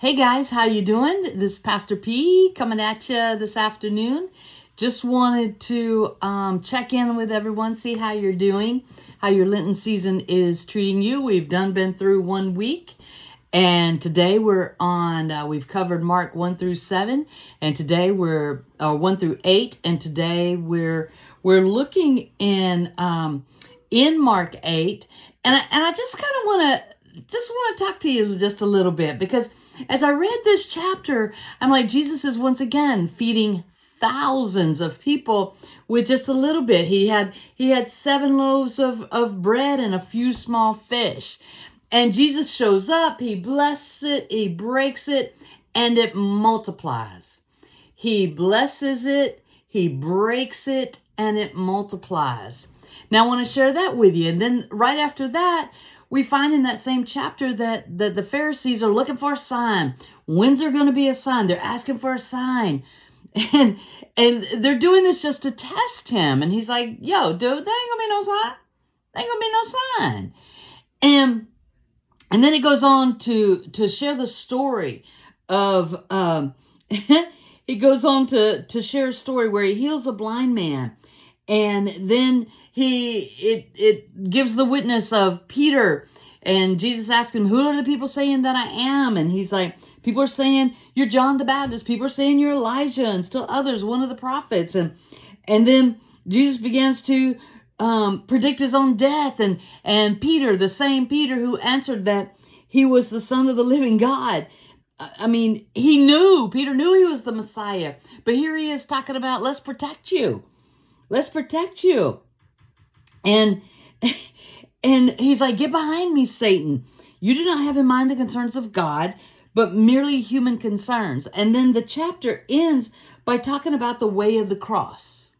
Hey guys, how you doing? This is Pastor P coming at you this afternoon. Just wanted to check in with everyone, see how you're doing, how your Lenten season is treating you. We've been through 1 week, and today we've covered Mark 1 through 7, and today we're 1 through 8, and today we're looking in Mark 8, and I just kind of want to talk to you just a little bit, because as I read this chapter, I'm like, Jesus is once again feeding thousands of people with just a little bit. He had 7 loaves of bread and a few small fish. And Jesus shows up, he blesses it, he breaks it, and it multiplies. He blesses it, he breaks it, and it multiplies. Now I want to share that with you. And then right after that, we find in that same chapter that the Pharisees are looking for a sign. When's there going to be a sign? They're asking for a sign. And they're doing this just to test him. And he's like, yo, dude, there ain't going to be no sign. There ain't going to be no sign. And then he goes on to share the story of, he goes on to share a story where he heals a blind man. And then it gives the witness of Peter, and Jesus asked him, who are the people saying that I am? And he's like, people are saying you're John the Baptist. People are saying you're Elijah, and still others, one of the prophets. And then Jesus begins to predict his own death. And Peter, the same Peter who answered that he was the Son of the living God. I mean, Peter knew he was the Messiah. But here he is talking about, let's protect you. Let's protect you. And he's like, get behind me, Satan. You do not have in mind the concerns of God, but merely human concerns. And then the chapter ends by talking about the way of the cross.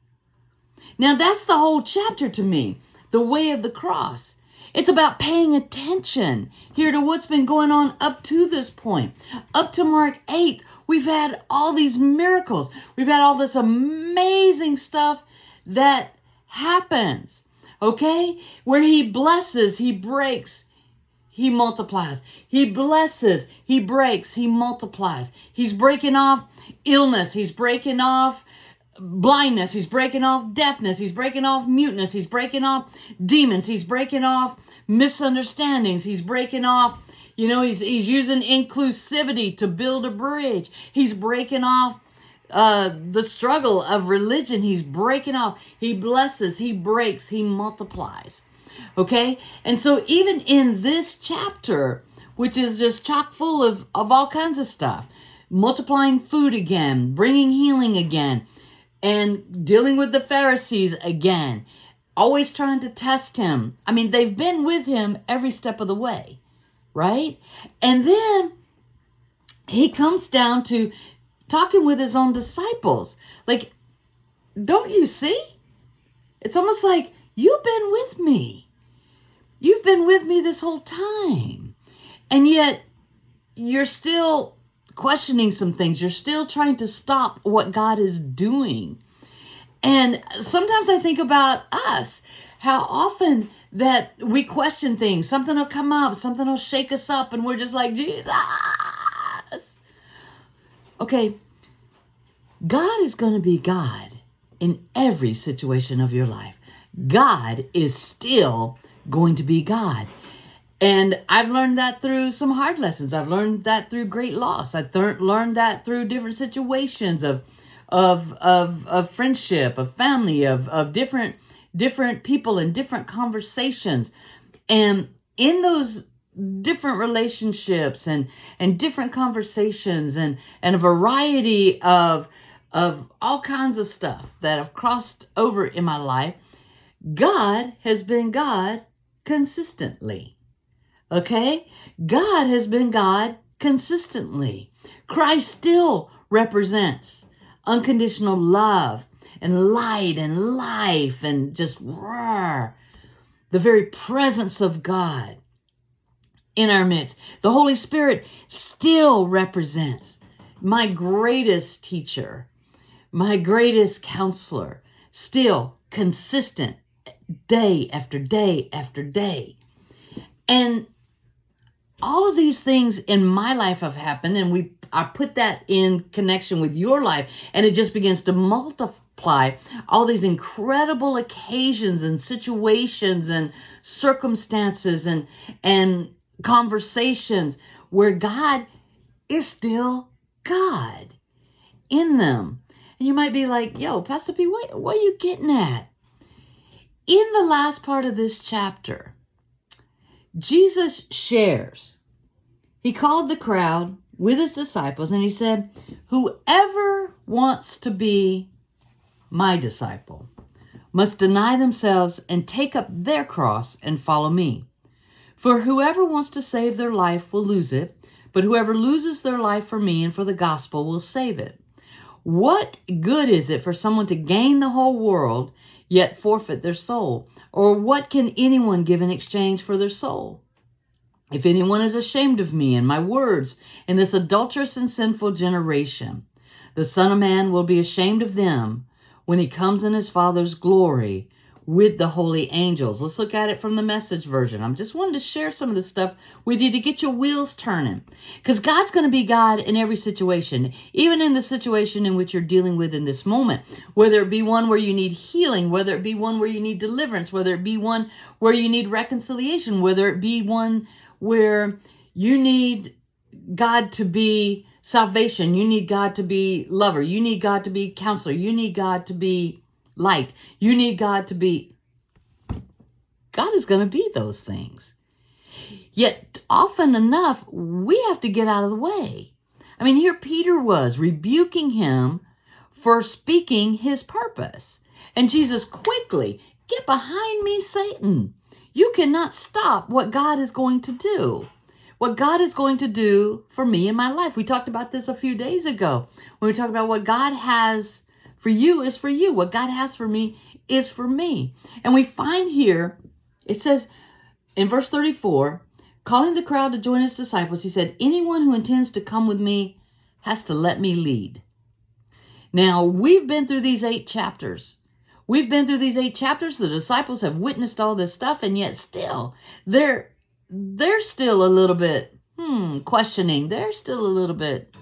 Now that's the whole chapter to me, the way of the cross. It's about paying attention here to what's been going on up to this point. Up to Mark 8, we've had all these miracles. We've had all this amazing stuff that happens, okay? Where he blesses, he breaks, he multiplies. He blesses, he breaks, he multiplies. He's breaking off illness. He's breaking off blindness. He's breaking off deafness. He's breaking off muteness. He's breaking off demons. He's breaking off misunderstandings. He's breaking off, he's using inclusivity to build a bridge. He's breaking off the struggle of religion. He's breaking off. He blesses, he breaks, he multiplies. Okay? And so even in this chapter, which is just chock full of all kinds of stuff, multiplying food again, bringing healing again, and dealing with the Pharisees again, always trying to test him. I mean, they've been with him every step of the way, right? And then he comes down to talking with his own disciples. Like, don't you see? It's almost like, you've been with me. You've been with me this whole time. And yet, you're still questioning some things. You're still trying to stop what God is doing. And sometimes I think about us, how often that we question things. Something will come up, something will shake us up, and we're just like, Jesus. Okay, God is going to be God in every situation of your life. God is still going to be God. And I've learned that through some hard lessons. I've learned that through great loss. I've learned that through different situations of friendship, of family, of different people and different conversations. And in those different relationships and different conversations and a variety of all kinds of stuff that have crossed over in my life, God has been God consistently. Okay? God has been God consistently. Christ still represents unconditional love and light and life and just roar, the very presence of God in our midst. The Holy Spirit still represents my greatest teacher, my greatest counselor, still consistent day after day after day. And all of these things in my life have happened, and I put that in connection with your life, and it just begins to multiply all these incredible occasions and situations and circumstances and conversations where God is still God in them. And you might be like, yo, Pastor P, what are you getting at? In the last part of this chapter, Jesus shares. He called the crowd with his disciples and he said, whoever wants to be my disciple must deny themselves and take up their cross and follow me. For whoever wants to save their life will lose it, but whoever loses their life for me and for the gospel will save it. What good is it for someone to gain the whole world, yet forfeit their soul? Or what can anyone give in exchange for their soul? If anyone is ashamed of me and my words in this adulterous and sinful generation, the Son of Man will be ashamed of them when he comes in his Father's glory with the holy angels. Let's look at it from the Message version. I'm just wanting to share some of this stuff with you to get your wheels turning. Because God's going to be God in every situation, even in the situation in which you're dealing with in this moment. Whether it be one where you need healing, whether it be one where you need deliverance, whether it be one where you need reconciliation, whether it be one where you need God to be salvation, you need God to be lover, you need God to be counselor, you need God to be light, you need God to be. God is going to be those things. Yet often enough, we have to get out of the way. I mean, here Peter was rebuking him for speaking his purpose. And Jesus quickly, get behind me, Satan. You cannot stop what God is going to do. What God is going to do for me in my life. We talked about this a few days ago when we talked about what God has for you is for you. What God has for me is for me. And we find here, it says in verse 34, calling the crowd to join his disciples, he said, anyone who intends to come with me has to let me lead. Now, we've been through these 8 chapters. The disciples have witnessed all this stuff, and yet still, they're still a little bit questioning. They're still a little bit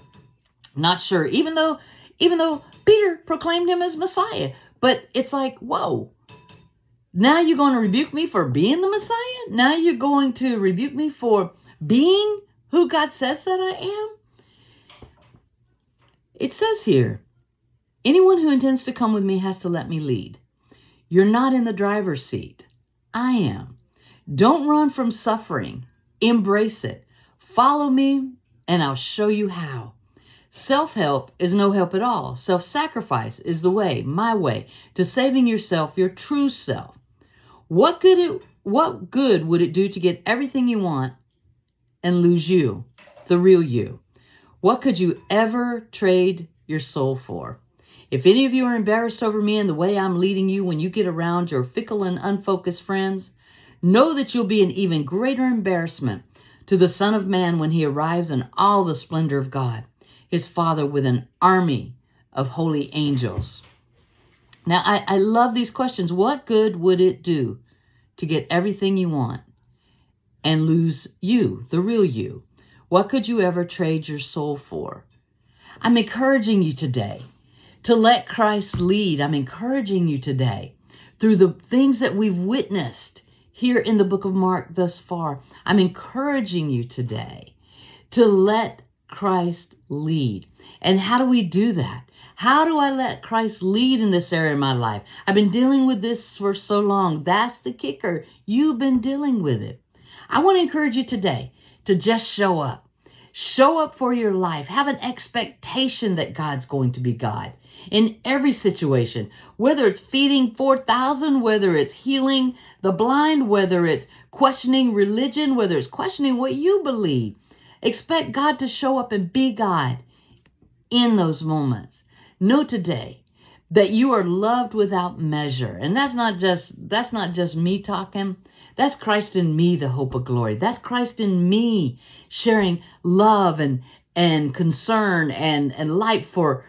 not sure, even though Peter proclaimed him as Messiah. But it's like, whoa, now you're going to rebuke me for being the Messiah? Now you're going to rebuke me for being who God says that I am? It says here, anyone who intends to come with me has to let me lead. You're not in the driver's seat. I am. Don't run from suffering. Embrace it. Follow me, and I'll show you how. Self-help is no help at all. Self-sacrifice is the way, my way, to saving yourself, your true self. What good would it do to get everything you want and lose you, the real you? What could you ever trade your soul for? If any of you are embarrassed over me and the way I'm leading you when you get around your fickle and unfocused friends, know that you'll be an even greater embarrassment to the Son of Man when he arrives in all the splendor of God, his Father, with an army of holy angels. Now, I love these questions. What good would it do to get everything you want and lose you, the real you? What could you ever trade your soul for? I'm encouraging you today to let Christ lead. I'm encouraging you today through the things that we've witnessed here in the book of Mark thus far. I'm encouraging you today to let Christ lead. And how do we do that? How do I let Christ lead in this area of my life? I've been dealing with this for so long. That's the kicker. You've been dealing with it. I want to encourage you today to just show up. Show up for your life. Have an expectation that God's going to be God in every situation, whether it's feeding 4,000, whether it's healing the blind, whether it's questioning religion, whether it's questioning what you believe. Expect God to show up and be God in those moments. Know today that you are loved without measure. And that's not just me talking. That's Christ in me, the hope of glory. That's Christ in me sharing love and concern and light for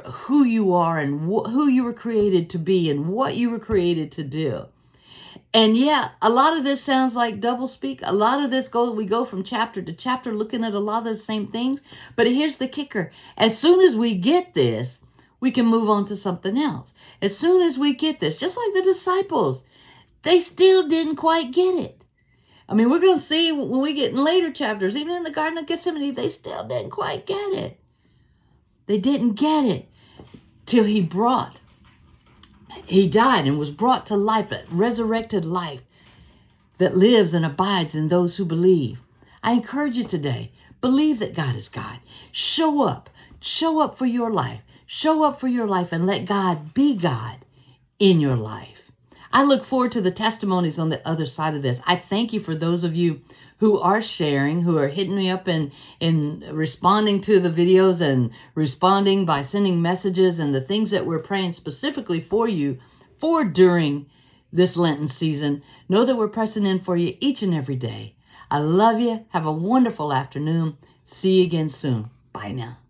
who you are and who you were created to be and what you were created to do. And yeah, a lot of this sounds like doublespeak. A lot of this we go from chapter to chapter looking at a lot of the same things. But here's the kicker. As soon as we get this, we can move on to something else. As soon as we get this, just like the disciples, they still didn't quite get it. I mean, we're going to see when we get in later chapters, even in the Garden of Gethsemane, they still didn't quite get it. They didn't get it till he died and was brought to life, that resurrected life that lives and abides in those who believe. I encourage you today, believe that God is God. Show up for your life. Show up for your life and let God be God in your life. I look forward to the testimonies on the other side of this. I thank you for those of you who are sharing, who are hitting me up and responding to the videos and responding by sending messages and the things that we're praying specifically for you for during this Lenten season. Know that we're pressing in for you each and every day. I love you. Have a wonderful afternoon. See you again soon. Bye now.